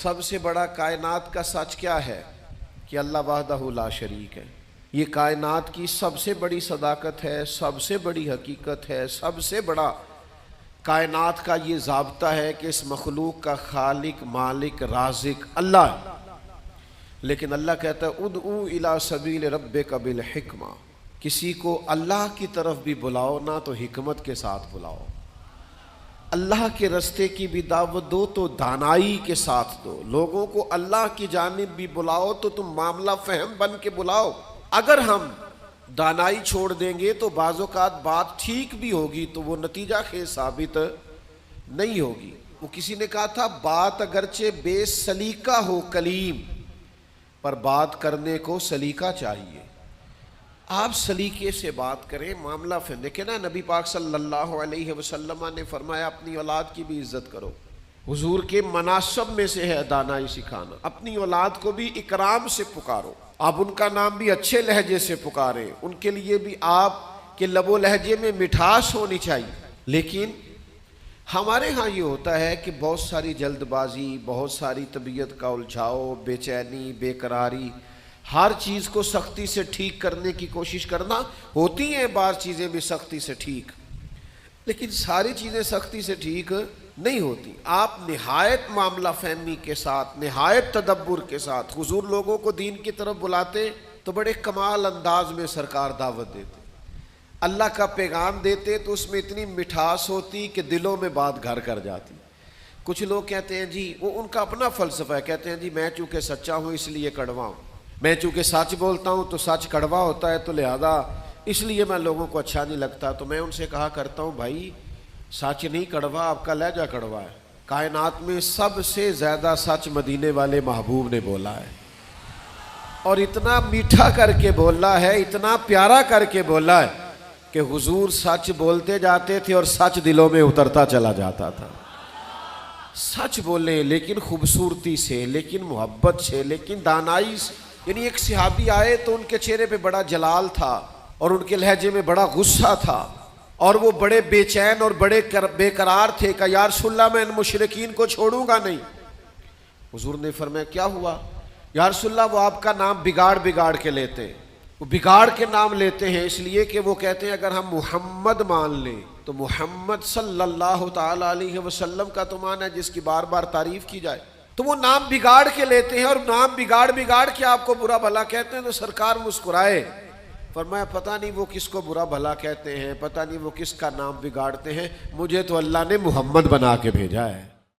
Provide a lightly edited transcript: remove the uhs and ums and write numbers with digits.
سب سے بڑا کائنات کا سچ کیا ہے؟ کہ اللہ وحدہ لا شریک ہے۔ یہ کائنات کی سب سے بڑی صداقت ہے، سب سے بڑی حقیقت ہے، سب سے بڑا کائنات کا یہ ضابطہ ہے کہ اس مخلوق کا خالق، مالک، رازق اللہ ہے۔ لیکن اللہ کہتا ہے ادعو الی سبیل ربک بالحکمہ، کسی کو اللہ کی طرف بھی بلاؤ نا تو حکمت کے ساتھ بلاؤ، اللہ کے رستے کی بھی دعوت دو تو دانائی کے ساتھ دو، لوگوں کو اللہ کی جانب بھی بلاؤ تو تم معاملہ فہم بن کے بلاؤ۔ اگر ہم دانائی چھوڑ دیں گے تو بعض اوقات بات ٹھیک بھی ہوگی تو وہ نتیجہ خیز ثابت نہیں ہوگی۔ وہ کسی نے کہا تھا بات اگرچہ بے سلیقہ ہو کلیم، پر بات کرنے کو سلیقہ چاہیے۔ آپ سلیقے سے بات کریں، معاملہ پھر دیکھیں نا، نبی پاک صلی اللہ علیہ وسلم نے فرمایا اپنی اولاد کی بھی عزت کرو۔ حضور کے مناسب میں سے ہے دانائی سکھانا، اپنی اولاد کو بھی اکرام سے پکارو، آپ ان کا نام بھی اچھے لہجے سے پکاریں، ان کے لیے بھی آپ کے لب و لہجے میں مٹھاس ہونی چاہیے۔ لیکن ہمارے ہاں یہ ہوتا ہے کہ بہت ساری جلد بازی، بہت ساری طبیعت کا الجھاؤ، بے چینی، بے قراری، ہر چیز کو سختی سے ٹھیک کرنے کی کوشش کرنا۔ ہوتی ہیں بعض چیزیں بھی سختی سے ٹھیک، لیکن ساری چیزیں سختی سے ٹھیک نہیں ہوتی۔ آپ نہایت معاملہ فہمی کے ساتھ، نہایت تدبر کے ساتھ حضور لوگوں کو دین کی طرف بلاتے تو بڑے کمال انداز میں سرکار دعوت دیتے، اللہ کا پیغام دیتے تو اس میں اتنی مٹھاس ہوتی کہ دلوں میں بات گھر کر جاتی۔ کچھ لوگ کہتے ہیں جی، وہ ان کا اپنا فلسفہ ہے، کہتے ہیں جی میں چونکہ سچا ہوں اس لیے کڑوا ہوں، میں چونکہ سچ بولتا ہوں تو سچ کڑوا ہوتا ہے تو لہذا اس لیے میں لوگوں کو اچھا نہیں لگتا۔ تو میں ان سے کہا کرتا ہوں بھائی سچ نہیں کڑوا، آپ کا لہجہ کڑوا ہے۔ کائنات میں سب سے زیادہ سچ مدینے والے محبوب نے بولا ہے، اور اتنا میٹھا کر کے بولا ہے، اتنا پیارا کر کے بولا ہے کہ حضور سچ بولتے جاتے تھے اور سچ دلوں میں اترتا چلا جاتا تھا۔ سچ بولیں لیکن خوبصورتی سے، لیکن محبت سے، لیکن دانائی سے۔ یعنی ایک صحابی آئے تو ان کے چہرے پہ بڑا جلال تھا اور ان کے لہجے میں بڑا غصہ تھا، اور وہ بڑے بے چین اور بڑے بے قرار تھے کہ یا رسول اللہ میں ان مشرکین کو چھوڑوں گا نہیں۔ حضور نے فرمایا کیا ہوا؟ یا رسول اللہ وہ آپ کا نام بگاڑ کے لیتے ہیں، وہ بگاڑ کے نام لیتے ہیں اس لیے کہ وہ کہتے ہیں اگر ہم محمد مان لیں تو محمد صلی اللہ تعالی علیہ وسلم کا تو مان ہے جس کی بار بار تعریف کی جائے، تو وہ نام بگاڑ کے لیتے ہیں اور نام بگاڑ کے آپ کو برا بھلا کہتے ہیں۔ تو سرکار مسکرائے، فرمایا پتہ نہیں وہ کس کو برا بھلا کہتے ہیں، پتہ نہیں وہ کس کا نام بگاڑتے ہیں، مجھے تو اللہ نے محمد بنا کے بھیجا ہے۔